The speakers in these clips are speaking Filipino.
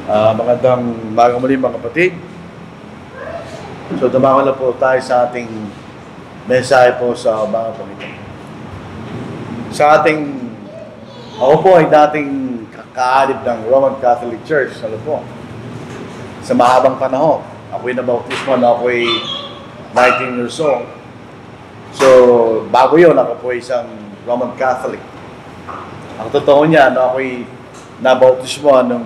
Magandang umaga muli mga kapatid. So dumako na po tayo sa ating mensahe po sa umaga po ito. Sa ating, ako po ay dating kakaadib ng Roman Catholic Church. Ano po? Sa mahabang panahon. Ako'y nabautismo na ako'y 19 years old. So bago yun, ako po isang Roman Catholic. Ang totoo niya, ako'y nabautismo nung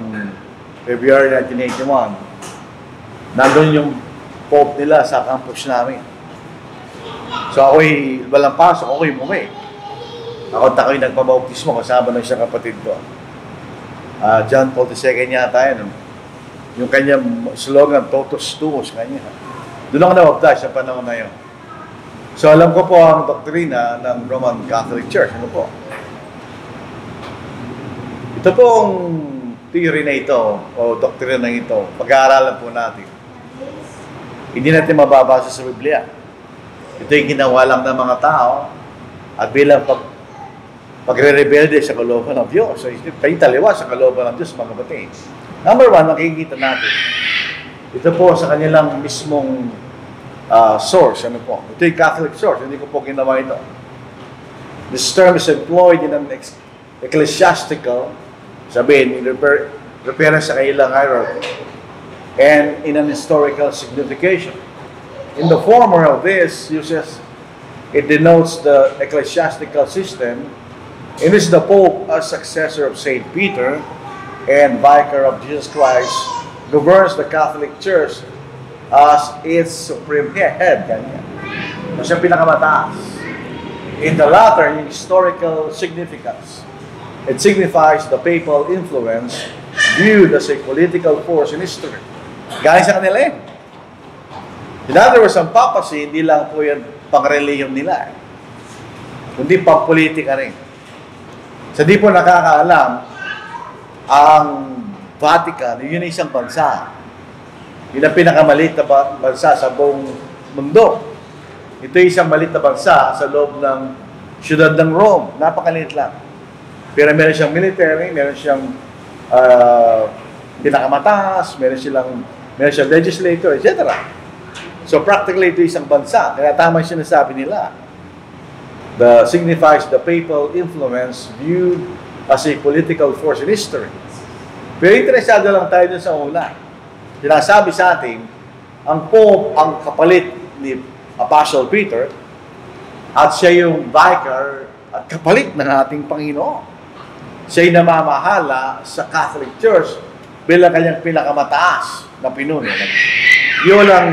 February 1981, nandun yung Pope nila sa campus namin. So ako'y walang pasok, ako'y umuwi. Ako'y nagpabautismo kasama ng isang kapatid ko. John Paul II yata yun. Yung kanyang slogan, Totus Tuus, kanya. Doon ako nabaptize sa panahon na yun. So alam ko po ang doktrina ng Roman Catholic Church. Ano po? Ito pong theory na ito, o doktrina na ito, pag-aaralan po natin. Hindi natin mababasa sa Biblia. Ito yung ginawa lang ng mga tao at bilang pagre-rebelde sa kalooban ng Diyos. So, tayo taliwa sa kalooban ng Diyos, mga kapatid. Number one, makikita natin. Ito po sa kanilang mismong source. Ano po? Ito yung Catholic source. Hindi ko po ginawa ito. This term is employed in an ecclesiastical, sabihin, reference sa kailang hierarchy, and in an historical signification. In the former of this uses, it denotes the ecclesiastical system in which the Pope, as successor of Saint Peter and vicar of Jesus Christ, governs the Catholic Church as its supreme head. Ganyan. Siya pinakamataas. In the latter, yung historical significance, it signifies the papal influence viewed as a political force in history. Galing sa kanila eh. In other words, ang papacy, hindi lang po yan pang-religion nila eh. Kundi pang-politika rin. Sa di po nakakaalam, ang Vatican, yun ay isang bansa. Yun ang pinakamaliit na bansa sa buong mundo. Ito ay isang maliit na bansa sa loob ng siyudad ng Rome. Napakaliit lang. Pero meron siyang military, meron siyang pinakamataas, meron siyang legislator, etc. So practically ito isang bansa. Kaya tama yung sinasabi nila. Signifies the papal influence viewed as a political force in history. Pero interesado lang tayo dun sa una. Sinasabi sa atin, ang Pope ang kapalit ni Apostle Peter at siya yung vicar at kapalit ng ating Panginoon. Siya'y namamahala sa Catholic Church bilang kanyang pinakamataas na pinuno. Yun ang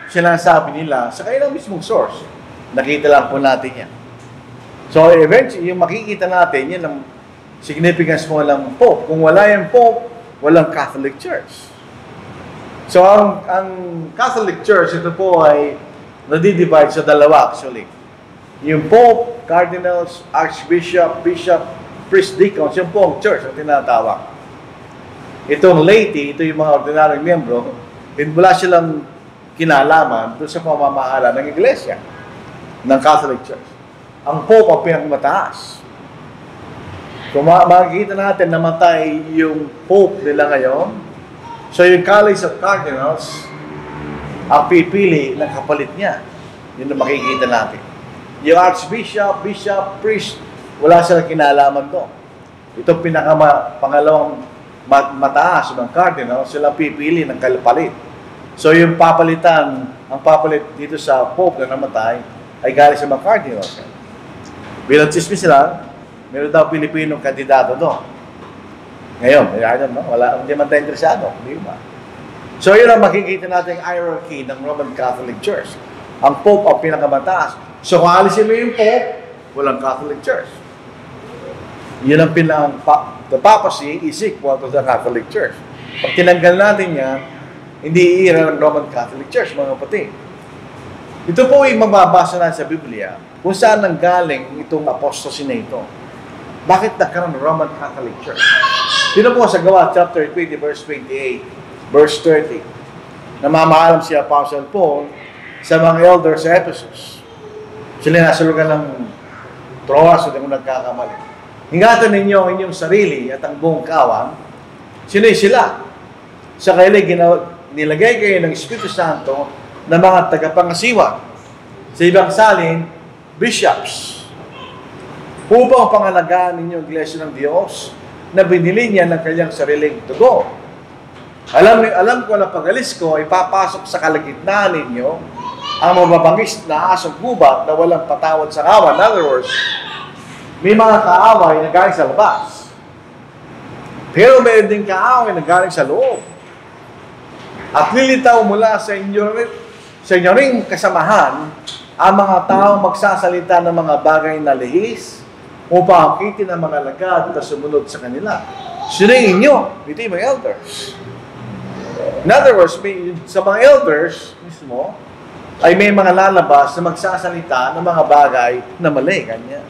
sinasabi nila sa kanilang mismong source. Nakita lang po natin yan. So eventually, yung makikita natin, yan ang significance mo lang Pope. Kung wala yung Pope, walang Catholic Church. So ang Catholic Church, ito po ay nadidivide sa dalawa actually. Yung Pope, Cardinals, Archbishop, Bishop, priest, deacons, yung po ang church ang tinatawag. Itong laity, ito yung mga ordinaryong miyembro, wala silang kinalaman doon sa pamamahala ng iglesia, ng Catholic Church. Ang Pope ang pinakmataas. Kung makikita natin namatay yung Pope nila ngayon, so yung College of Cardinals, ang pipili ng kapalit niya. Yun ang makikita natin. Yung Archbishop, Bishop, priest, wala silang kinalaman doon. Ito pangalawang mataas ng cardinal, sila pipili ng kapalit. So yung ang papalit dito sa Pope na namatay, ay galing sa mga cardinals. Bilang chismis sila, meron daw Pilipinong kandidato doon. Ngayon, I don't know, hindi man tayo interesado. Hindi ba? So yun ang makikita natin hierarchy ng Roman Catholic Church. Ang Pope ang pinakamataas. So kung alisin mo yung Pope, walang Catholic Church. Yun ang the papacy is equal to the Catholic Church. Pag tinanggal natin yan, hindi iira ng Roman Catholic Church, mga kapatid. Ito po ay mababasa na sa Biblia kung saan nanggaling itong apostasy na ito. Bakit nagkaroon ng Roman Catholic Church? Dito po sa Gawa, chapter 20, verse 28, verse 30. Namamahalam si Apostle Paul sa mga elders sa Ephesus. Sila nasa lugar ng Troas, o kung nagkakamali. Ingatan ninyo ang inyong sarili at ang buong kawan. Sino sila? sa kanila nilagay kayo ng Espiritu Santo na mga tagapangasiwa. Sa ibang salin, bishops. Upang pangalagaan ninyo ang Iglesia ng Diyos na binili niya ng kanyang sariling dugo. Alam ko na pag-alis ko, ipapasok sa kalagitnaan ninyo ang mababangis na asong gubat na walang patawad sa kawan. In other words, may mga kaaway na galing sa labas. Pero mayroon din kaaway na galing sa loob. At lilitaw mula sa inyo ring kasamahan ang mga taong magsasalita ng mga bagay na lihis upang akitin ang mga lagad na sumunod sa kanila. Sino inyo? Ito yung mga elders. In other words, sa mga elders mismo, ay may mga lalabas na magsasalita ng mga bagay na mali. Kanya.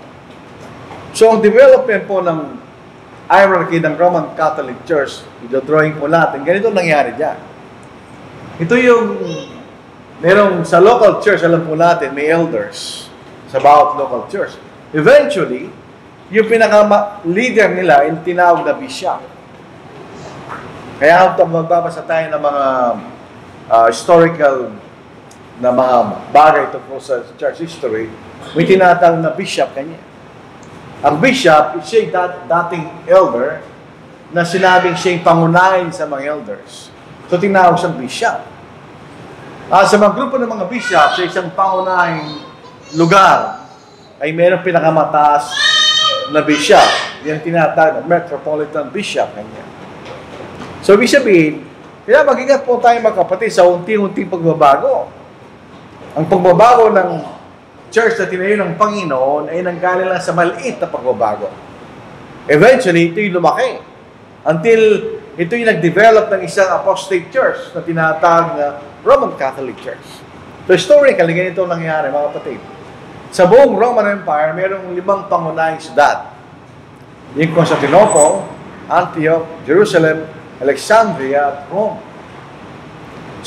So, ang development po ng hierarchy ng Roman Catholic Church, ito-drawing po natin, ganito nangyari dyan. Ito yung, merong sa local church, alam po natin, may elders sa bawat local church. Eventually, yung pinaka-leader nila, yung tinawag na bishop. Kaya kung magbabasa tayo ng mga historical na mga bagay tungkol sa church history, may tinatawag na bishop kanya. Ang bishop, siya dating elder na sinabing siya yung pangunahin sa mga elders. So, tinawag siyang bishop. Sa mga grupo ng mga bishop, sa isang pangunahing lugar, ay mayroong pinakamataas na bishop. Yan tinatawag na metropolitan bishop kanya. So, ibig sabihin, kaya mag-ingat po tayo mga kapatid sa unti-unting pagbabago. Ang pagbabago ng church na tinayo ng Panginoon ay nanggaling lang sa maliit na pagbabago. Eventually, ito'y lumaki. Until ito'y nag-develop ng isang apostate church na tinatawag na Roman Catholic Church. So, historically, ganito nangyari, mga kapatid. Sa buong Roman Empire, mayroong 5 pangunahing syudad. Yung Constantinople, Antioch, Jerusalem, Alexandria, at Rome.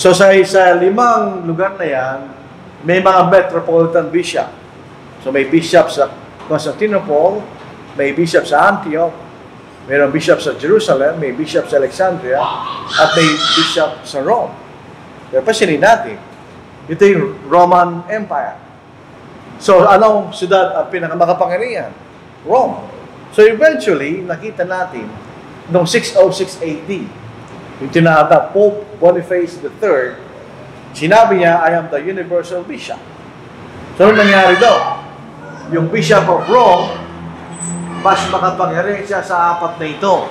So, sa 5 lugar na yan, may mga metropolitan bishop. So, may bishop sa Constantinople, may bishop sa Antioch, mayroong bishop sa Jerusalem, may bishop sa Alexandria, at may bishop sa Rome. Pero pasinin natin, ito yung Roman Empire. So, anong syudad ang pinakamakapangyarihan? Rome. So, eventually, nakita natin, noong 606 AD, yung tinatawag Pope Boniface III, sinabi niya, I am the universal bishop. So, anong nangyari daw? Yung Bishop of Rome, mas makapangyarihan siya sa 4 na ito.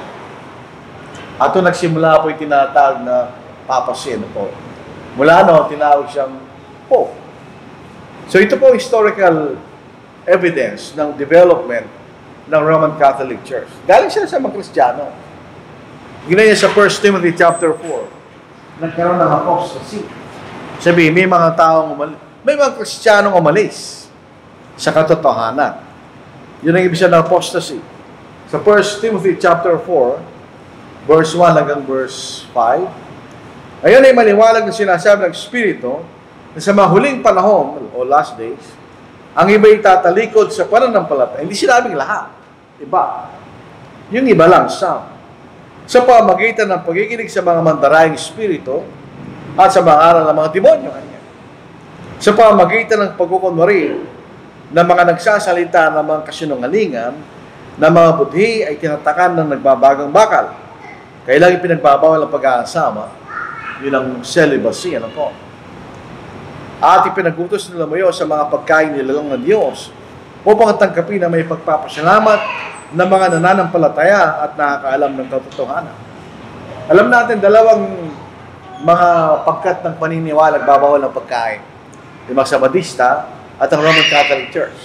At ito nagsimula po yung tinatawag na papasin po. Mula tinawag siyang Pope. So, ito po historical evidence ng development ng Roman Catholic Church. Galing siya sa mga Kristiyano. Ginawa niya sa 1 Timothy chapter 4. Nagkaroon ng apostasy. Sabi, may mga taong umalis. May mga Kristiyanong umalis sa katotohanan. Yun ang ibig sabihin ng apostasy. Sa 1 Timothy chapter 4, verse 1 hanggang verse 5, ayan ay maliwalag na sinasabi ng Espiritu na sa mga huling panahon, o last days, ang iba itatalikod sa pananampalataya. Hindi sinabing lahat. Iba. Yung iba lang, some. Sa pamagitan ng pagkikinig sa mga mandarayang espiritu at sa mga aral ng mga demonyo. Sa pamagitan ng pagkukunwari ng mga nagsasalita ng mga kasinungalingan na mga budhi ay tinatakan ng nagbabagang bakal. Kailangan ipinagbabawal ang pag-aasama. Yun ang celibacy. Ano po? At ipinagutos nila mo sa mga pagkain nilalang ng Diyos upang tangkapin na may pagpapasalamat ng mga nananampalataya at nakakaalam ng katotohanan. Alam natin, dalawang mga pagkat ng paniniwala nagbabawal ng pagkain. Yung mga Sabadista at ang Roman Catholic Church.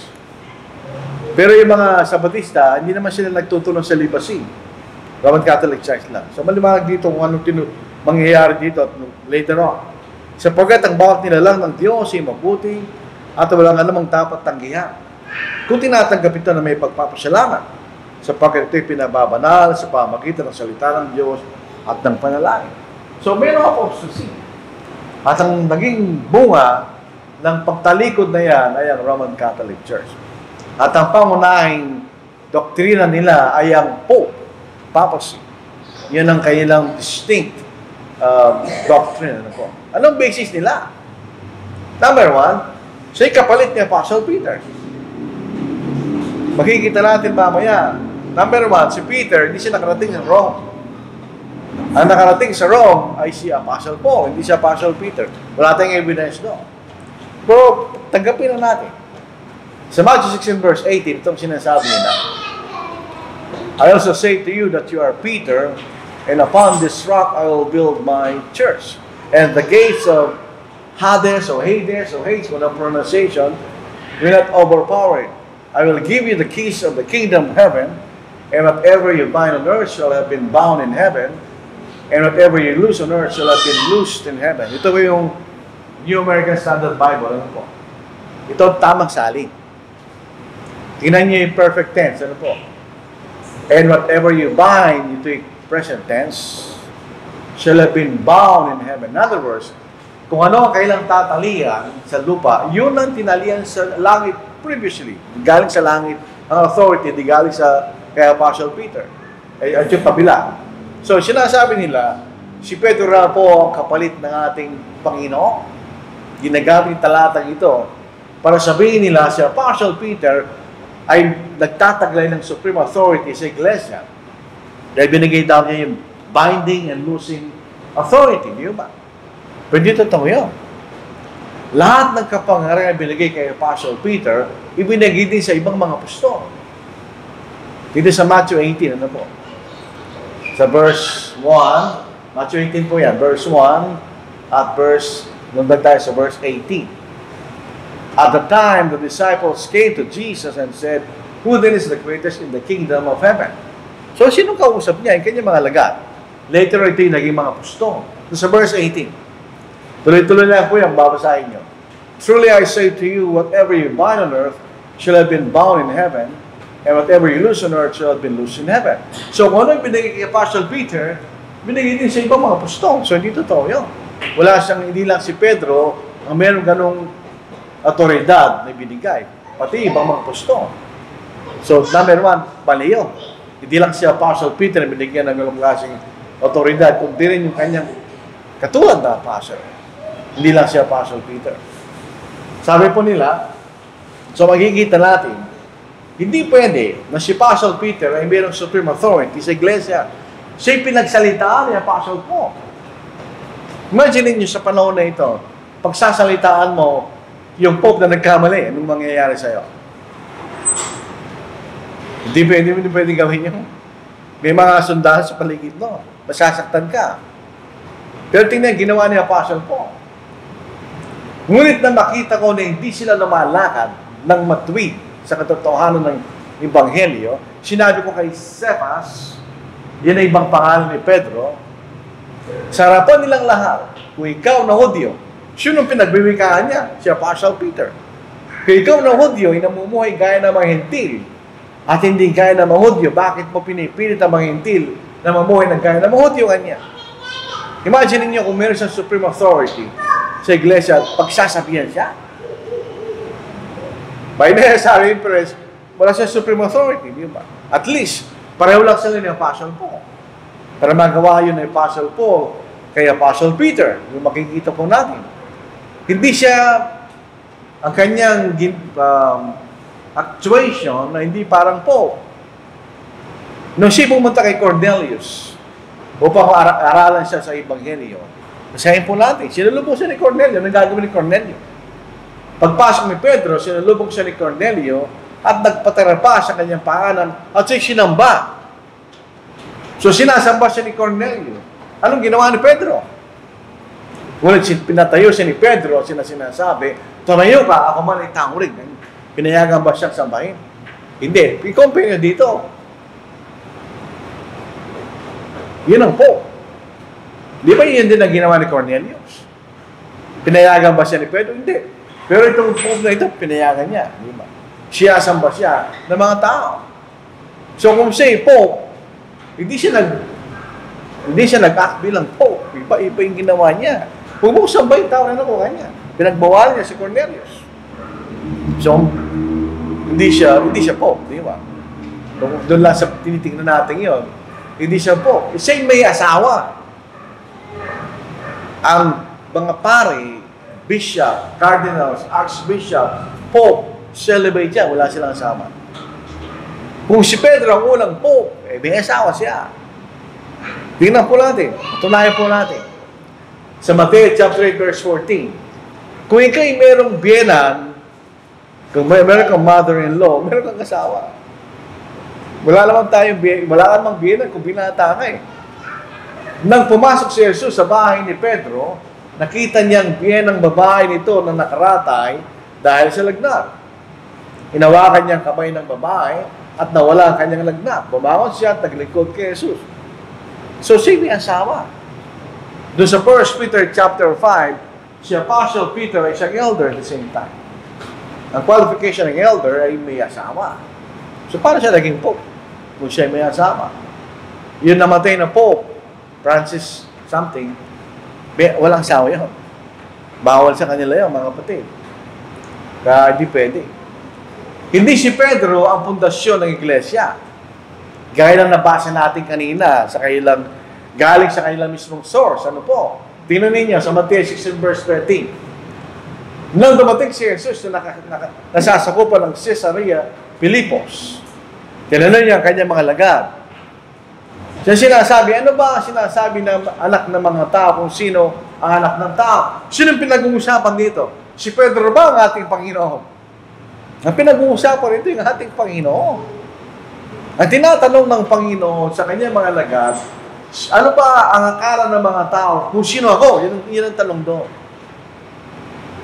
Pero yung mga Sabadista, hindi naman sila nagtutulong sa celibacy. Roman Catholic Church lang. So maliwanag dito kung anong mangyayari dito at later on. Sapagkat ang bawat nilalang ng Diyos ay mabuti at walang anumang dapat tanggihan. Kung tinatanggap ito na may pagpapasalamat, sapagkat ito'y pinababanal sa pamagitan ng salita ng Diyos at ng panalangin. So, mayroon apostasy. At ang naging bunga ng pagtalikod na yan ay ang Roman Catholic Church. At ang pangunahing doktrina nila ay ang Pope, papacy. Yan ang kanilang distinct doctrine. Ano po? Anong basis nila? Number one, siya'y kapalit ni Apostle Peter. Makikita natin mamaya. Number one, si Peter, hindi siya nakarating sa Rome. Ang nakarating sa Rome ay si Apostle Paul, hindi si Apostle Peter. Wala tayong evidence doon. Pero, tanggapin na natin. Sa Matthew 16 verse 18, itong sinasabi nila, I also say to you that you are Peter, and upon this rock I will build my church. And the gates of Hades, or Hades, for the pronunciation, will not overpower it. I will give you the keys of the kingdom of heaven, and whatever you bind on earth shall have been bound in heaven, and whatever you loose on earth shall have been loosed in heaven. Ito po yung New American Standard Bible. Ano po? Ito ang tamang salin. Tingnan niyo yung perfect tense. Ano po? And whatever you bind, ito yung present tense, shall have been bound in heaven. In other words, kung ano ang kailang tatalian sa lupa, yun ang tinalian sa langit previously. Galing sa langit, ang authority, di galing sa kay Apostle Peter. At yung kabila. So, sinasabi nila, si Pedro na po ang kapalit ng ating Panginoon. Ginagamit talatang ito para sabihin nila si Apostle Peter ay nagtataglay ng supreme authority sa iglesia. Dahil binigay daw niya yung binding and loosing authority. Di ba? Pero dito totoo yun. Lahat ng kapangyarihan binigay kay Apostle Peter, ibinigay din sa ibang mga apostol. Dito sa Matthew 18, ano po? Sa verse 1, Matthew 18 po yan, verse 1 at verse, nundag tayo sa verse 18. At the time, the disciples came to Jesus and said, who then is the greatest in the kingdom of heaven? So, sinong kausap niya? Yung kanyang mga lagat. Later, ito yung naging mga apostol. So, sa verse 18, tuloy-tuloy lang po yung babasahin nyo. Truly I say to you, whatever you bind on earth shall have been bound in heaven, and whatever you loose on earth shall have been loosed in heaven. So kung ano yung binigay kay Apostle Peter, binigay din sa ibang mga apostol. So hindi totoo yun. Wala siyang, hindi lang si Pedro ang meron ganong autoridad na binigay. Pati ibang mga apostol. So number one, mali yun. Hindi lang si Apostle Peter na binigyan ng ganong klaseng autoridad, kundi rin yung kanyang katulad na apostle. Hindi lang si Apostle Peter. Sabi po nila, so magkikita natin, hindi pwede na si Apostle Peter ay mayroong supreme authority sa iglesia. Siya'y pinagsalitaan ni Apostle Paul. Imagine niyo sa panahon na ito, pagsasalitaan mo yung Pope na nagkamali, anong mangyayari sa'yo? Hindi pwede gawin yun. May mga sundahan sa paligid mo. Masasaktan ka. Pero tingnan, ginawa ni Apostle Paul. Ngunit na makita ko na hindi sila lumalakad ng matuwid sa katotohanan ng Ebanghelyo, sinabi ko kay Cephas, yan ay ibang pangalan ni Pedro, sa harapan nilang lahat, kung ikaw na Hudyo, sino ang pinagbibikaan niya? Si Apostle Peter. Kung ikaw na Hudyo, ay namumuhay gaya ng mga hentil, at hindi gaya ng mga Hudyo, bakit mo pinipilit ang mga hentil na mamuhay ng gaya ng mga Hudyo kanya? Imagine niyo kung meron siyang supreme authority sa iglesia, pagsasabihan siya. By necessary impress, wala siyang supreme authority, di ba? At least, pareho lang sila ni Apostle Paul. Para magawa yun ni Apostle Paul kay Apostle Peter, yung makikita po natin. Hindi siya, ang kanyang actuation na hindi parang Paul. Nung siya pumunta kay Cornelius, upang aralan siya sa Ebanghelyo, basahin po natin, sinalubong siya ni Cornelio, anong gagawin ni Cornelio? Pagpasok ni Pedro, sinalubong siya ni Cornelio, at nagpatara pa sa kanyang paanan, at siya'y sinamba. So sinasamba siya ni Cornelio. Anong ginawa ni Pedro? Ngunit pinatayo siya ni Pedro, sinasabi, tumayo ka, ako man ay tangurig. Pinayagan ba siyang sambahin? Hindi. I-compare nyo dito. Yun ang po. Di ba yun din ang ginawa ni Cornelius? Pinayagan ba siya ni Pedro? Hindi. Pero itong Pope na ito, pinayagan niya. Di ba? Siya samba siya ng mga tao. So kung siya Pope, hindi siya nag-act bilang Pope. Iba yung ginawa niya. Huwag mo samba yung tao na nakuha niya. Pinagbawal niya si Cornelius. So, hindi siya Pope. Di ba? Doon lang sa tinitingnan natin yun. Hindi siya Pope. Siya may asawa. Ang mga pare, bishop, cardinals, archbishop, pope, celebrate siya, wala silang kasama. Kung si Pedro ang unang pope, may asawa siya. Tingnan po natin, tunayan po natin. Sa Matthew chapter 8 verse 14, kung ikaw'y merong biyenan, kung meron kang mother-in-law, meron kang asawa. Wala namang biyenan kung binata ka eh. Nang pumasok si Jesus sa bahay ni Pedro, nakita niyang biyenang babae nito na nakaratay dahil sa lagnat. Hinawakan niya ang kamay ng babae at nawala ang kanyang lagnat. Bumangon siya at naglingkod kay Jesus. So, siya may asawa. Doon sa 1 Peter chapter 5, si Apostle Peter ay isang elder at the same time. Ang qualification ng elder ay may asawa. So, paano siya naging pope? Kung siya may asawa. Yun namatay na pope, Francis something, walang asawa yun. Bawal sa kanila yun, mga kapatid. Kaya di pwede. Hindi si Pedro ang pundasyon ng iglesia. Gaya lang nabasa natin kanina sa galing sa kanilang mismong source. Ano po? Tingnan ninyo sa Matthew 16 verse 13. Nang dumating si Jesus na nasasakupan ng Caesarea Philippos, tinanong niya ang kanyang mga lagad. Siya sinasabi, ano ba sinasabi ng anak ng mga tao kung sino ang anak ng tao? Sino ang pinag-uusapan dito? Si Pedro ba ang ating Panginoon? Ang pinag-uusapan rito yung ating Panginoon. Ang tinatanong ng Panginoon sa kanyang mga lagad, ano ba ang akala ng mga tao kung sino ako? Yan ang tanong doon.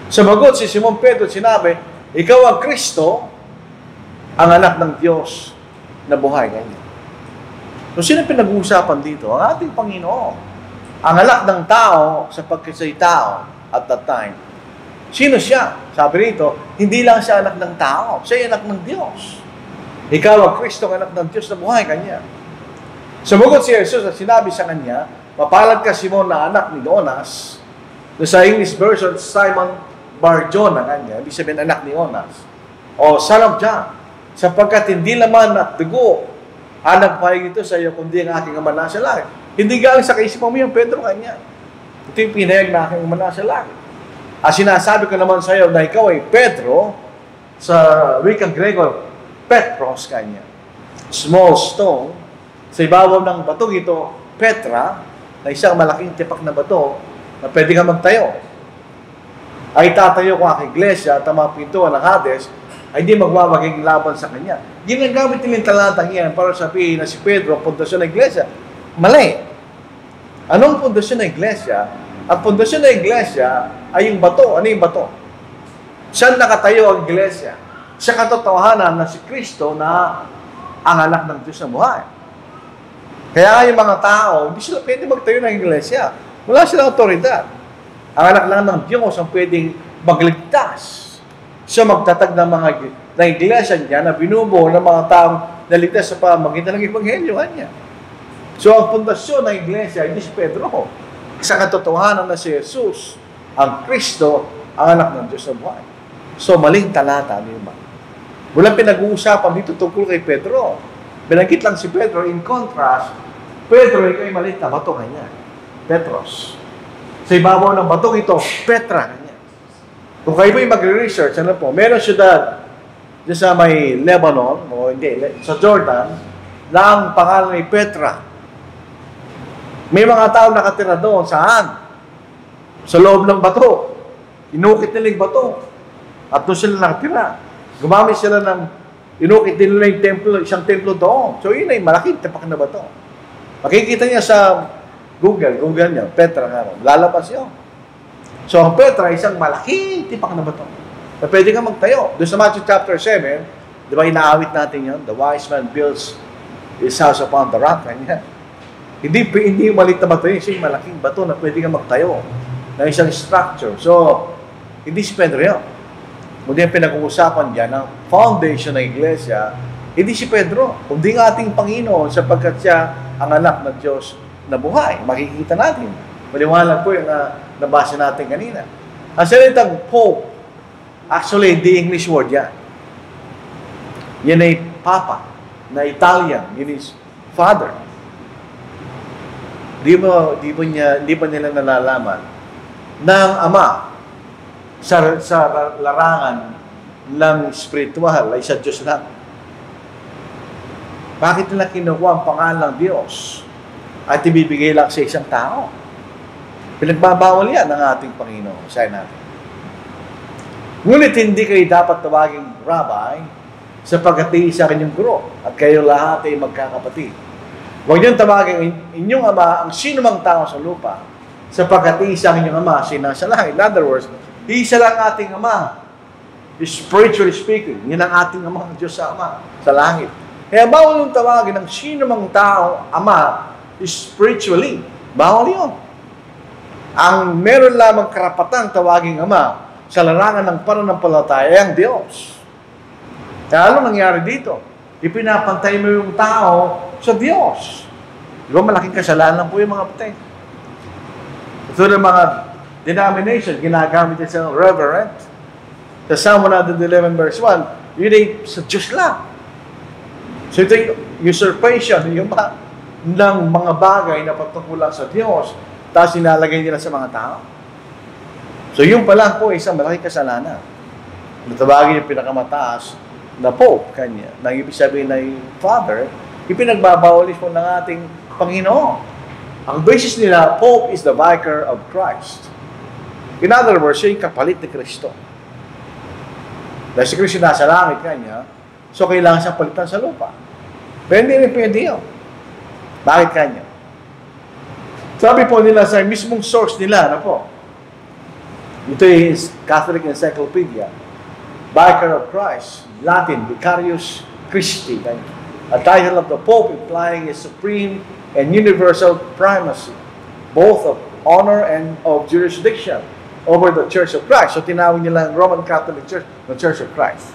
Sumagot si Simon Pedro, sinabi, ikaw ang Kristo, ang anak ng Diyos na buhay. Ganyan. So, sino pinag-uusapan dito? Ang ating Panginoon. Ang anak ng tao sa pagkasay tao at that time. Sino siya? Sabi rito, hindi lang siya anak ng tao. Siya ay anak ng Diyos. Ikaw ang Kristo, ang anak ng Diyos na buhay. Kanya. Sumagot si Jesus at sinabi sa kanya, mapalad ka Simon na anak ni Jonas. Sa English version, Simon Bar-Jonah kanya. Ibig sabihin anak ni Jonas. O son of John. Sapagkat hindi laman at dugo ang nagpahig ito sa iyo, kundi ang aking ama nasa langit. Hindi galing sa kaisipan mo yung Pedro kanya. Ito yung pinahayag na aking ama nasa langit. At sinasabi ko naman sa iyo na ikaw ay Pedro, sa wikang Grego, Petros kanya. Small stone. Sa ibabaw ng batong ito, Petra, na isang malaking tipak na bato, na pwede ka magtayo. Ay tatayo ko ang iglesia at ang mga pintuan ng Hades, ay hindi magwawaging laban sa kanya. Ginagamit nilang talatang yan para sabihin na si Pedro ang pundasyon ng iglesia. Mali. Anong pundasyon ng iglesia? Ang pundasyon ng iglesia ay yung bato. Ano yung bato? Saan nakatayo ang iglesia? Sa katotohanan na si Kristo na ang anak ng Diyos na buhay. Kaya yung mga tao, hindi sila pwede magtayo ng iglesia. Wala silang otoridad. Ang anak lang ng Diyos ang pwedeng magligtas. Siya magtatag ng mga iglesia niya na binubuo ng mga taong naligtas sa pamamagitan ng Ebanghelyo niya. So, ang pundasyon ng iglesia, hindi si Pedro. Sa katotohanan na si Jesus, ang Kristo, ang anak ng Diyos na buhay. So, maling talata, di ba? Walang pinag-uusapan dito tungkol kay Pedro. Binanggit lang si Pedro. In contrast, Pedro ay maliit na bato kanya. Petros. Sa ibabaw ng batong ito, Petra kanya. Kung kayo po'y magre-research, ano po, meron syudad dyan sa may Lebanon, o hindi, sa Jordan, na ang pangalan ay Petra. May mga tao nakatira doon. Saan? Sa loob ng bato. Inukit nila yung bato. At doon sila nakatira. Gumamit sila ng, inukit nila yung templo, isang templo doon. So yun ay malaking tapak na bato. Makikita niya sa Google niya, Petra nga. Lalabas yun. So, ang Petra ay isang malaking tipak na bato na pwede ka magtayo. Doon sa Matthew chapter 7, di ba inaawit natin yun? The wise man builds his house upon the rock. Kanya. Hindi maliit na bato yun. Isang malaking bato na pwede ka magtayo ng isang structure. So, hindi si Pedro yun. Kundi ang pinag-uusapan dyan, ang foundation ng iglesia, hindi si Pedro, kundi ang ating Panginoon sapagkat siya ang anak ng Diyos na buhay. Makikita natin. Maliwanag po yung nabasa natin kanina. Ang salitang Pope, actually, the English word yan. Yan ay Papa, na Italian. Yun is Father. Di ba nila nalalaman ng Ama sa larangan ng spiritual ay sa Diyos lang. Bakit nila kinukuha ang pangalan ng Diyos at ibibigay lang sa isang tao? Pinagbabawal yan ng ating Panginoon. Sabi natin. Ngunit hindi kayo dapat tawaging rabbi sapagkat sa kanyang guro at kayo lahat ay magkakapatid. Huwag niyong tawagin inyong ama ang sino mang tao sa lupa sapagkat isa ang inyong ama sinasa langit. In other words, isa lang ating ama. Spiritually speaking, yun ang ating ama, Diyos sa ama, sa langit. Kaya bawal yung tawagin ng sino mang tao ama spiritually. Bawal yun. Ang meron lamang karapatang tawaging ama sa larangan ng pananampalataya ay ang Diyos. Kaya ano nangyari dito? Ipinapantay mo yung tao sa Diyos. Di ba malaking kasalanan po yung mga patay? Ito ng mga denomination, ginagamit din sa reverend. Sa Psalm 111 verse 1, yun ay sa Diyos lang. So ito yung usurpation yung ng mga bagay na patungkulan sa Diyos, tapos nilalagay nila sa mga tao. So yun pa lang po isang malaking kasalanan. Natawagin yung pinakamataas na Pope kanya, nang ibig sabihin na yung Father, ipinagbabawalis po ng ating Panginoon. Ang basis nila, Pope is the vicar of Christ. In other words, siya yung kapalit ni Kristo. Dahil si Kristo nasa langit kanya, so kailangan siyang palitan sa lupa. Pero hindi rin pwede yun. Bakit kanya? Sabi po nila sa mismong source nila, ano po? Ito is Catholic Encyclopedia. Vicar of Christ, Latin, Vicarius Christi. A title of the Pope implying his supreme and universal primacy, both of honor and of jurisdiction over the Church of Christ. So tinawag nila ang Roman Catholic Church, the Church of Christ.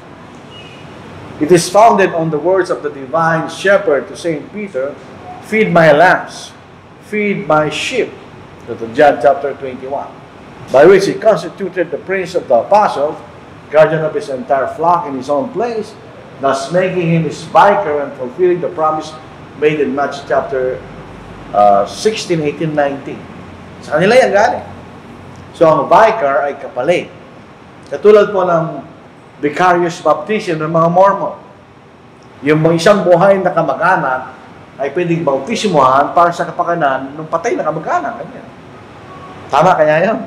It is founded on the words of the divine shepherd to Saint Peter, "Feed my lambs, feed my sheep," to John chapter 21, by which he constituted the prince of the apostles, guardian of his entire flock in his own place, thus making him his vicar and fulfilling the promise made in Matthew chapter 16, 18, 19. Sa kanila yan galing. So ang vicar ay kapalit. Katulad po ng vicarious baptism ng mga Mormon. Yung mga isang buhay na kamag-anak ay pwedeng bautismuhan para sa kapakanan ng patay na kamag-anak. Tama kaya yan?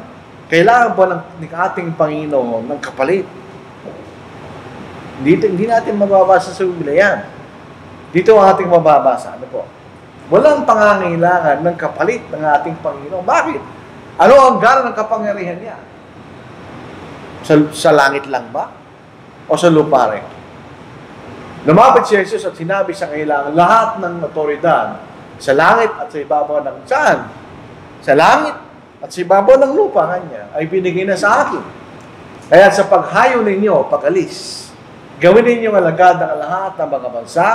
Kailangan po ng ating Panginoon ng kapalit. Hindi natin mababasa sa Biblia yan. Dito ang ating mababasa. Ano po? Walang pangangailangan ng kapalit ng ating Panginoon. Bakit? Ano ang ganon ng kapangyarihan niya? Sa langit lang ba? O sa lupa rin? Lumapit si Jesus at sinabi sa kailangan lahat ng otoridad sa langit at sa ibabaw ng saan? Sa langit at sa ibabaw ng lupa kanya ay binigay na sa akin. Kaya sa paghayo ninyo, pag-alis, gawin ninyong alagad ng lahat ng mga bansa,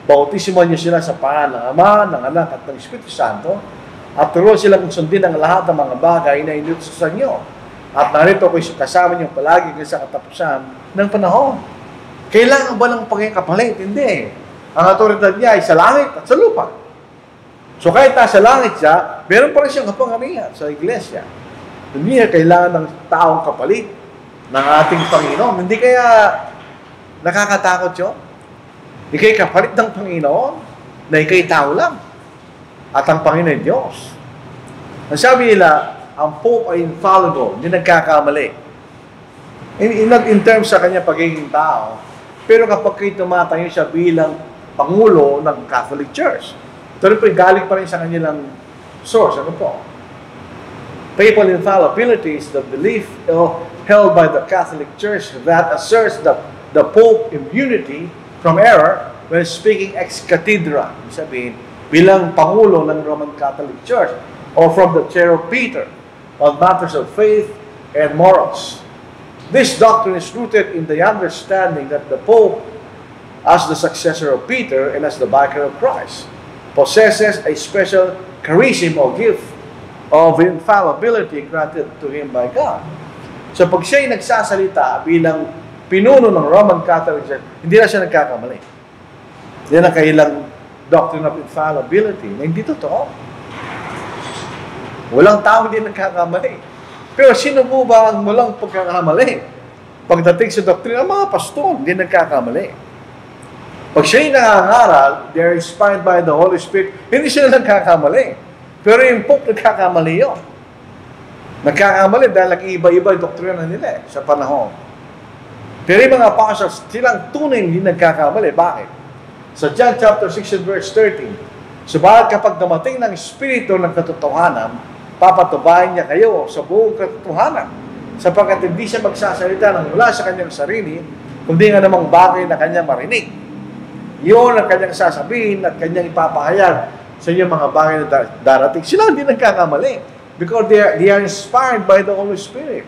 bautismuhan niyo sila sa pangalan ng Ama, ng Anak at ng Espiritu Santo, at turuan sila kung sundin ang lahat ng mga bagay na inutusan sa inyo. At narito ko'y kasama niyo palagi sa katapusan ng panahon. Kailangan ba ng pagkakapalit? Hindi. Ang autoridad niya ay sa langit at sa lupa. So kahit nasa langit siya, meron pa rin siyang kapangyarihan sa iglesia. Hindi niya kailangan ng taong kapalit ng ating Panginoon. Hindi kaya nakakatakot yun? Ika'y kapalit ng Panginoon na ika'y tao lang. At ang Panginoon ay Diyos. Ang sabi nila, ang Pope ay infallible, hindi nagkakamali. In terms sa kanya pagiging tao, pero kapag kayo tumatayo siya bilang Pangulo ng Catholic Church, pero po galing pa rin sa kanilang source. Ano po? Papal infallibility is the belief held by the Catholic Church that asserts that the Pope immunity from error when speaking ex cathedra, sabihin, bilang Pangulo ng Roman Catholic Church or from the chair of Peter on matters of faith and morals. This doctrine is rooted in the understanding that the Pope, as the successor of Peter and as the vicar of Christ, possesses a special charism or gift of infallibility granted to him by God. So pag siya'y nagsasalita bilang pinuno ng Roman Catholic Church, hindi na siya nagkakamali. Yan ang kailang doctrine of infallibility na hindi totoo. Walang tao hindi nagkakamali. Pero sino po ba ang walang pagkakamali? Pagdating sa doktrina, ang mga pastor, hindi nagkakamali. Pag siya'y nangangaral, they are inspired by the Holy Spirit, hindi sila nagkakamali. Pero yung Pope, nagkakamali yun. Nagkakamali dahil nag-iiba-iba yung doktrina nila sa panahon. Pero yung mga apostles, silang tunay hindi nagkakamali. Bakit? Sa John chapter 6 and verse 13, subalit kapag dumating ng Espiritu ng katotohanan, papatubayan niya kayo sa buong katotohanan. Sapagkat hindi siya magsasalita ng mula sa kanyang sarili, kundi nga namang bagay na kanyang marinig. Yun ang kanyang sasabihin at kanyang ipapahayag sa inyo mga bagay na darating. Sila hindi nagkakamali because they are inspired by the Holy Spirit.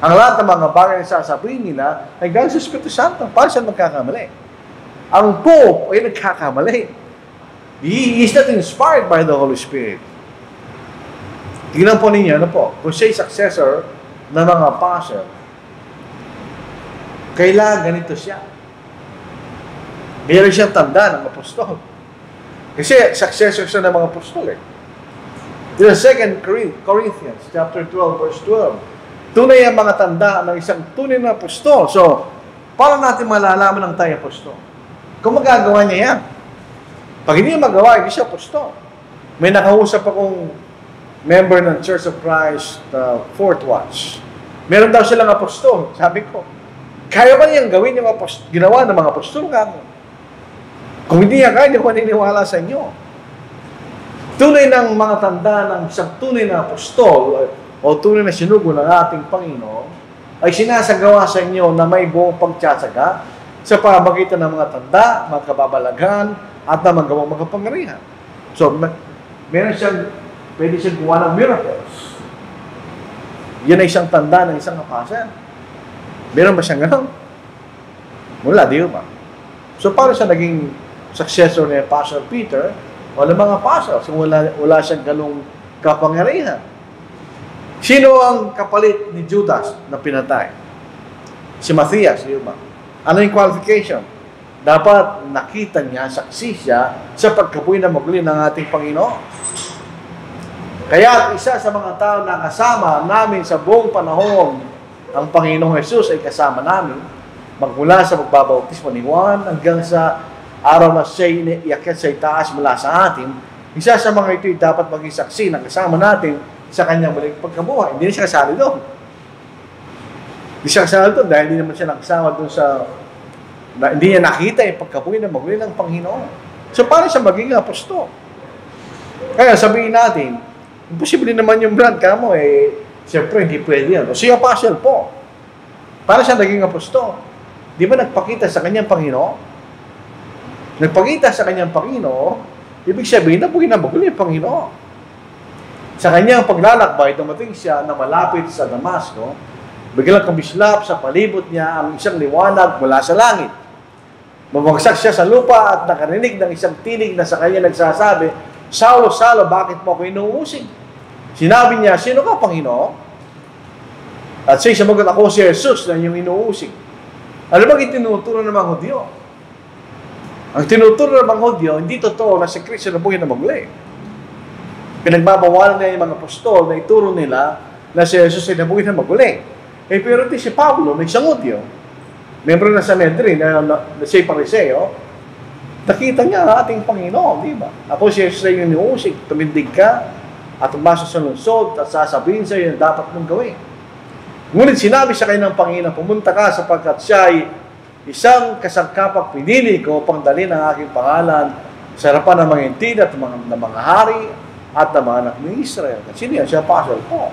Ang lahat ng mga bagay na sasabihin nila ay galing sa Espiritu Santo. Paano siya magkakamali? Ang Pope ay nagkakamali. He is not inspired by the Holy Spirit. Tingnan po ninyo, ano po, kung siya'y successor ng mga apostle, kailangan ganito siya. Meron siyang tanda ng apostol. Kasi successor siya ng mga apostol eh. Yung 2 Corinthians chapter 12 verse 12. Tunay ang mga tanda ng isang tunay na apostol. So, paano natin malalaman ng tayo apostol? Kung magagawa niya yan. Pag hindi niya magawa, hindi siya apostol. May nakausap akong member ng Church of Christ, Fourth Watch. Meron daw silang apostol. Sabi ko, kaya ba niyang gawin yung ginawa ng mga apostol? Kung hindi niya kaya, hindi ko maniniwala sa inyo. Tunay ng mga tanda ng isang tunay na apostol o tunay na sinugo ng ating Panginoon ay sinasagawa sa inyo na may buong pagtsatsaga sa pamagitan ng mga tanda, mga kababalagan, at na magawang mga pangyarihan. So, pwede siyang gawa ng miracles. Yan ay isang tanda ng isang apostle. Meron ba siyang gano'n? Wala, di ba? So, paano siya naging successor ni Apostle Peter o ng mga apostles? So, wala siyang ganong kapangyarihan. Sino ang kapalit ni Judas na pinatay? Si Matthias, di ba? Ano yung qualification? Dapat nakita niya, saksi siya sa pagkabuhay na maguli ng ating Panginoon. Kaya isa sa mga tao na kasama namin sa buong panahon, ang Panginoong Jesus ay kasama namin, magmula sa pagbabautismo ni Juan hanggang sa araw na siya'y iakyat sa itaas mula sa atin. Isa sa mga ito'y dapat maging saksi na kasama natin sa kanyang muling pagkabuhay. Hindi siya kasali doon. Hindi siya kasali doon dahil hindi naman siya nakasama doon sa hindi niya nakita yung pagkabuhay na maguli ng Panginoon. So, paano siya maging apostol? Kaya sabihin natin, imposible naman yung brand ka mo, siyempre, hindi pwede yan. O, si apostle po. Paano siya naging apostol? Di ba nagpakita sa kanyang Panginoon? Nagpakita sa kanyang Panginoon, ibig sabihin na buhay na maguli yung Panginoon. Sa kanyang paglalakbay, dumating siya na malapit sa Damasco, biglang kumislap sa palibot niya ang isang liwanag mula sa langit. Bumagsak siya sa lupa at nakarinig ng isang tinig na sa kanya nagsasabi, Saulo, Saulo, bakit mo ako inuusig? Sinabi niya, sino ka, Panginoon? At siya sumagot, ako si Jesus na yung inuusig. Ano bang itinuturo ng mga Hudyo? Ang tinuturo ng mga Hudyo, hindi totoo na si Kristo na buhay na maguli. Pinagbabawalan niya yung mga apostol na ituro nila na si Jesus ay nabuhay na maguli. Pero di si Pablo, may isang Hudyo, membro na sa Sanhedrin, na siya Pariseo, nakita niya ang ating Panginoon, di ba? Ako si Jesus ay yung inuusig, tumindig ka, at umasa sa lungsod, at sasabihin sa iyo na dapat mong gawin. Ngunit sinabi sa kanya ng Panginoon, pumunta ka sapagkat siya ay isang kasangkapang pinili ko upang dalhin ang aking pangalan sa harapan ng mga intin at ng mga hari at ng mga anak ni Israel. At sino yan? Siya apostle po.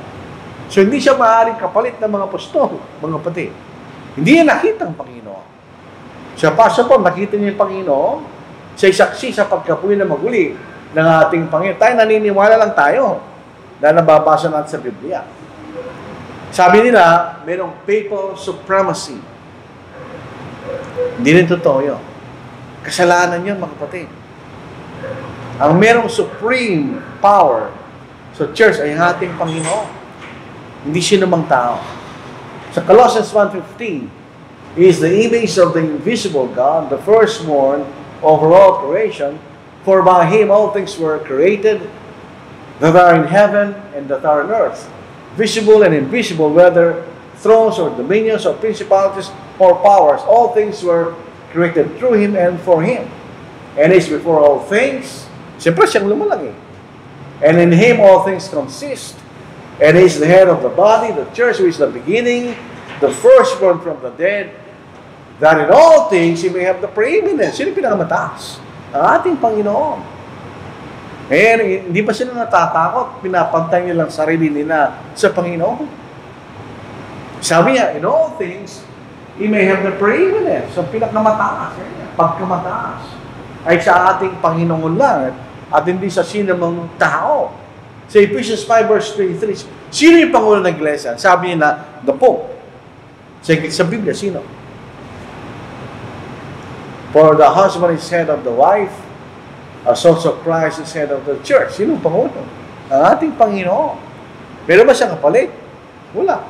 So hindi siya maaaring kapalit ng mga apostol, mga kapatid. Hindi niya nakita ang Panginoon. Siya apostle po, nakita niya yung Panginoon, siya'y saksi sa pagkabuhay na maguli ng ating Panginoon. Tayo naniniwala lang tayo dahil nababasa natin sa Biblia. Sabi nila, mayroong papal supremacy. Hindi rin totoo yun. Kasalanan yun, mga kapatid. Ang merong supreme power sa church ay ang ating Panginoon. Hindi sinumang tao. Sa Colossians 1:15, He is the image of the invisible God, the firstborn over all creation, for by Him all things were created, that are in heaven and that are on earth, visible and invisible, whether thrones or dominions or principalities or powers. All things were created through Him and for Him. And He is before all things. Siyempre, siyang lumalaki. And in Him all things consist. And He is the head of the body, the church, who is the beginning, the firstborn from the dead, that in all things He may have the preeminence. Sino pinakamataas? Ang ating Panginoon. Ngayon, hindi pa sila natatakot. Pinapantay nilang sarili nila sa Panginoon. Sabi niya, in all things, He may have the preeminence. So, pinakamataas. Pagkamataas ay sa ating Panginoon lang at hindi sa sinamang tao. Sa Ephesians 5 verse 23, sino yung Pangulo ng Iglesia? Sabi niya na, the Pope. Sa Biblia, sino? For the husband is head of the wife, as also Christ is head of the church. Sino ang Pangulo? Ang ating Panginoon. Pero ba siyang kapalit? Wala.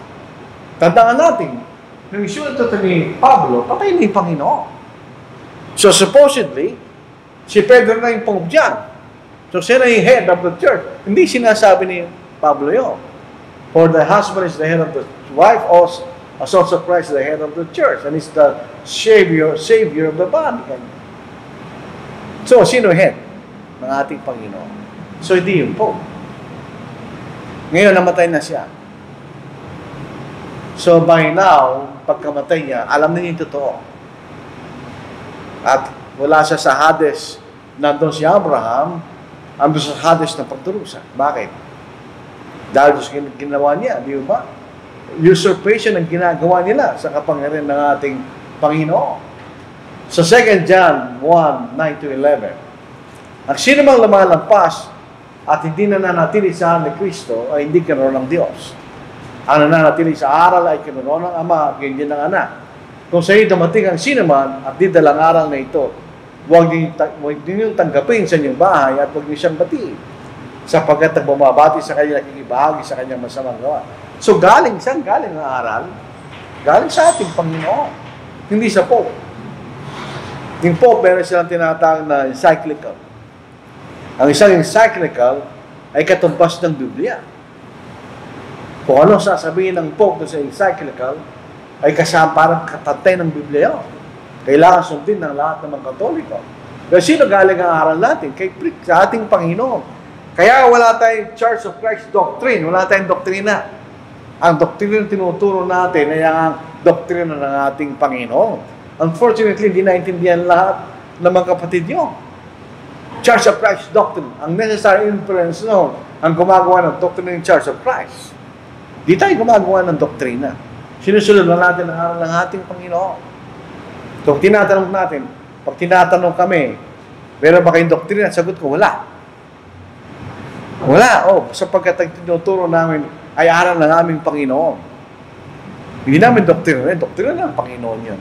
Tandaan natin, nung isulat ito ni Pablo, patay na yung Panginoon. So supposedly, si Pedro na yung Pope dyan. So siya na yung head of the church. Hindi sinasabi ni Pablo yun. For the husband is the head of the wife, as also Christ is the head of the church, and is the Savior of the body. So, sino head ng ating Panginoon? So, hindi yung Pope. Ngayon, namatay na siya. So, by now, pagkamatay niya, alam na niya yung totoo. At wala siya sa Hades, nandun si Abraham, andun sa Hades ng pagdurusa. Bakit? Dahil sa ginawa niya, di ba? Usurpation ang ginagawa nila sa kapangyarihan ng ating Panginoon. Sa 2 John 1, 9-11, ang sino mang lumalampas at hindi nananatili sa ni Kristo ay hindi karoon ng Diyos. Ang nananatili sa aral ay karoon ng Ama, ganyan ng Anak. Kung sa iyo dumating ang sino man at di dalang aral na ito, huwag ninyong tanggapin sa inyong bahay at huwag niyo siyang batiin, sapagkat nagbabati sa kanya, nakikibahagi sa kanyang masamang gawa. So galing ang aral, galing sa ating Panginoon, hindi sa Pope. Yung Pope, meron silang tinatawag na encyclical. Ang isang encyclical ay katumbas ng Biblia. Kung ano sasabihin ng Pope sa encyclical, ay kasama parang katantay ng Biblia yun. Kailangan sundin ng lahat ng mga Katoliko. Pero sino galing ang aral natin? Sa ating Panginoon. Kaya wala tayong Church of Christ doctrine. Wala tayong doktrina. Ang doktrina tinuturo natin ay ang doktrina ng ating Panginoon. Unfortunately, hindi naintindihan lahat ng mga kapatid nyo. Church of Christ doctrine. Ang necessary inference noon, ang gumagawa ng doktrina ng Church of Christ. Di tayo gumagawa ng doktrina. Sinusunod na natin ang aral ng ating Panginoon. Kung tinatanong natin, pag tinatanong kami, meron ba kayong doktrina? Sagot ko, wala. Wala. Sapagkat ang tinuturo namin ay aral ng aming Panginoon. Hindi namin doktrina. Doktrina ng Panginoon yun.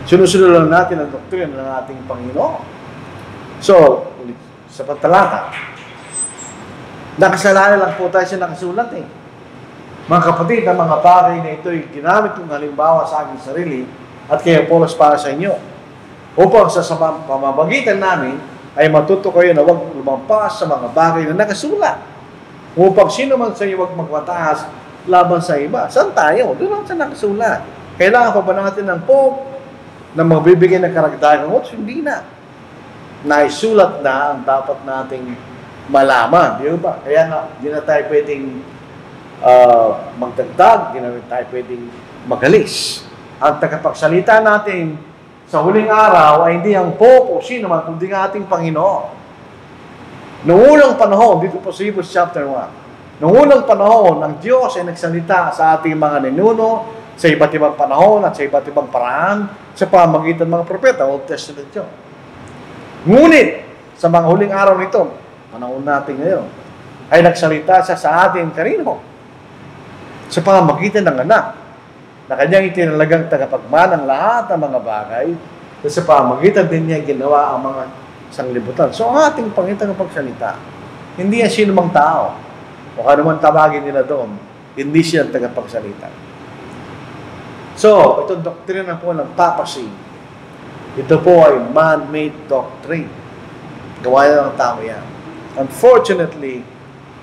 Sinusunod lang natin ang doktrina ng ating Panginoon. So, sa patalata, nakasalanan lang po tayo siya nakasulat eh. Mga kapatid, ang mga bagay na ito ay ginamit kong halimbawa sa aking sarili at kay Apollos para sa inyo. Upang sa pamamagitan namin ay matuto kayo na huwag lumampas sa mga bagay na nakasulat. Upang sino man sa iyo huwag magmataas laban sa iba. Saan tayo? Doon lang sa nakasulat. Kailangan pa ba natin ng Pope na magbibigay ng karagdagang oats? Hindi na. Naisulat na ang dapat nating malaman. Di ba? Kaya nga, di na tayo pwedeng magdagdag, di na tayo pwedeng magalis. Ang tagapagsalita natin sa huling araw ay hindi ang Pope o sino man, kundi ang ating Panginoon. Noong unang panahon, dito po sa Hebrews chapter 1, noong unang panahon, ang Diyos ay nagsalita sa ating mga ninuno sa iba't ibang panahon at sa iba't ibang paraan sa pamamagitan ng mga propeta, Old Testament yun. Ngunit, sa mga huling araw nito, panahon natin ngayon, ay nagsalita siya sa ating kanino? Sa pamamagitan ng anak, na kanyang itinalagang tagapagmanang lahat ng mga bagay, at sa pamamagitan din niya ginawa ang mga sanglibutan. So, ang ating Panginoon tagapagsalita, hindi yan sino mang tao, o kanuman tawagin nila doon, hindi siya ang tagapagsalita. So, itong doktrina po ng papacy, ito po ay man-made doctrine. Gawa ng tao yan. Unfortunately,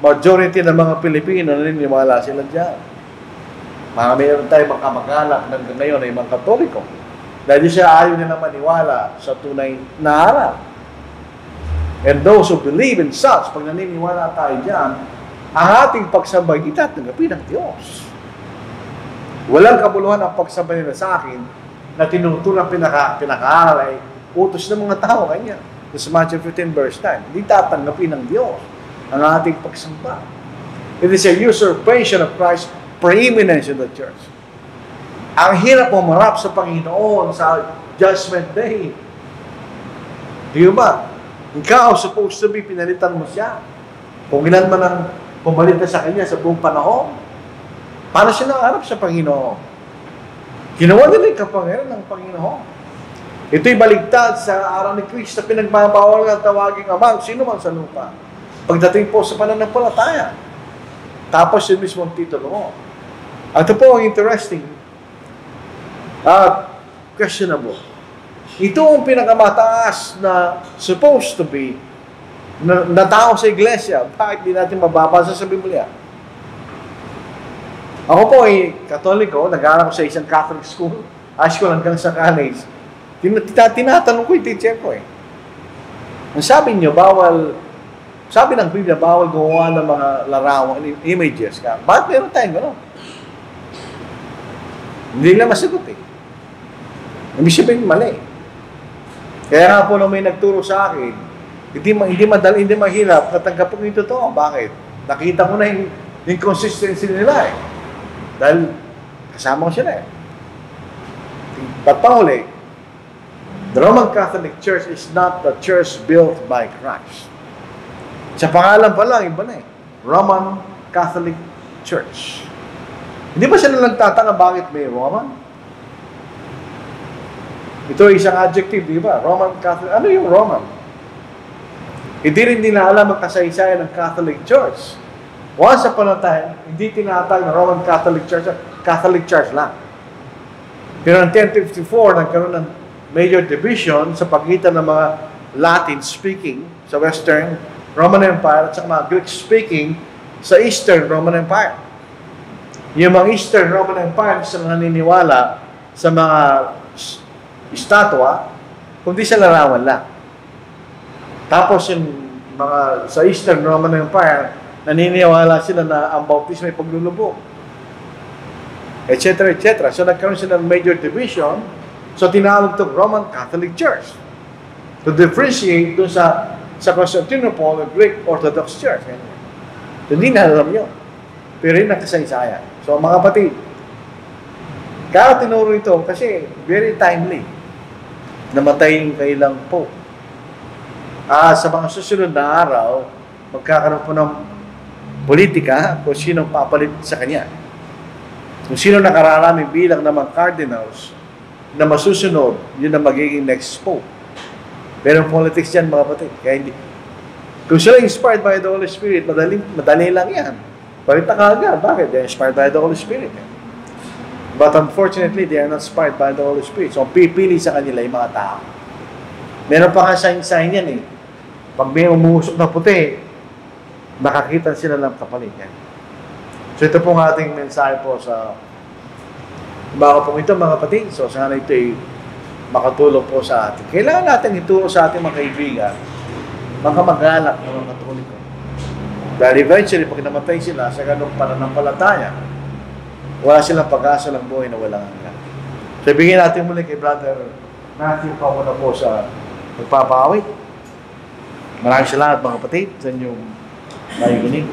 majority ng mga Pilipino naniniwala sila dyan. Mayroon tayong mga kamag-anak hanggang ngayon ay mga Katoliko. Dahil siya ayaw nila maniwala sa tunay na aral. And those who believe in such, pag naniniwala tayo dyan, ang ating pagsambay, itatanggapin ng Diyos. Walang kabuluhan ang pagsambay nila sa akin na tinutulang pinaka-aral ay utos ng mga tao kanya. Sa Matthew 15 verse 9, hindi tatanggapin ng Diyos ang ating pagsamba. It is a usurpation of Christ's preeminence in the church. Ang hirap umarap sa Panginoon sa Judgment Day. Di ba? Ikaw supposed to be, pinalitan mo siya. Kung ilan man ang pumalit na sa kanya sa buong panahon, paano siya nangarap sa Panginoon? Ginawa nila yung kapangyarihan ng Panginoon. Ito'y baligtad sa araw ni Kristo, pinagbabawal ng tawaging Ama, sino man sa lupa. Pagdating po sa pananampalataya. Tapos yung mismong titulo mo. At ito po ang interesting at questionable. Ito ang pinakamataas na supposed to be na tao sa iglesia. Bakit di natin mababasa sa Biblia? Ako po ay Katoliko, nag-aaral ko sa isang Catholic school, high school hanggang sa college. Tinatanong ko yung teacher ko eh. Ang sabi niyo, sabi ng Biblia, bawal gumawa ng mga larawan, images ka. Bakit meron tayong gano'n? Hindi na masagot eh. Ibig sabihin, mali. Kaya nga po nung may nagturo sa akin, hindi mahirap natanggapin ko yung totoo. Bakit? Nakita ko na yung inconsistency nila eh. Dahil kasama ko sila eh. At panghuli, the Roman Catholic Church is not the church built by Christ. Sa pangalan pa lang, iba na eh. Roman Catholic Church. Hindi ba sila nagtataka bakit may Roman? Ito ay isang adjective, di ba? Roman Catholic. Ano yung Roman? Hindi rin nila alam ang kasaysayan ng Catholic Church. Once upon a time, hindi tinatag na Roman Catholic Church lang. Pero in 1054, nagkaroon ng major division sa pagitan ng mga Latin-speaking sa Western Roman Empire at sa mga Greek-speaking sa Eastern Roman Empire. Yung mga Eastern Roman Empire sa naniniwala sa mga estatwa, kundi sa larawan lang. Tapos yung mga sa Eastern Roman Empire, naniniwala sila na ang bautismo ay paglulubog. Etc. etc. So nagkaroon sila ng major division. So tinawag ito Roman Catholic Church. To differentiate doon sa Constantinople, the Greek Orthodox Church. Hindi na alam nyo. Pero yun ang kasaysayan. So mga kapatid, kaya tinuro ito kasi very timely. Namatay yung kailang Pope. Sa mga susunod na araw, magkakaroon po ng politika kung sino papalit sa kanya. Kung sino nakararami bilang ng mga cardinals na masusunod, yun ang magiging next Pope. Pero politics yan, mga kapatid. Kaya hindi. Kung sila inspired by the Holy Spirit, madali lang yan. Palita ka agad. Bakit? They're inspired by the Holy Spirit. But unfortunately, they are not inspired by the Holy Spirit. So, pipili sa kanila yung mga tao. Meron pa nga sign yan eh. Pag may umuusok na puti, nakakita sila ng kapalit yan. So, ito pong ating mensahe po sa baka po ito, mga kapatid. So, sana ito ay makatulong po sa atin. Kailangan natin ituro sa ating mga kaibigan, mga kamag-anak ng mga Katoliko. Dahil eventually, pag namatay sila sa ganong pananampalataya, wala silang pag-asa ng buhay na walang hanggan. So, ibigin natin muli kay Brother Matthew pa muna po sa pagpapaawit. Maraming salamat mga kapatid sa inyong nakikinig.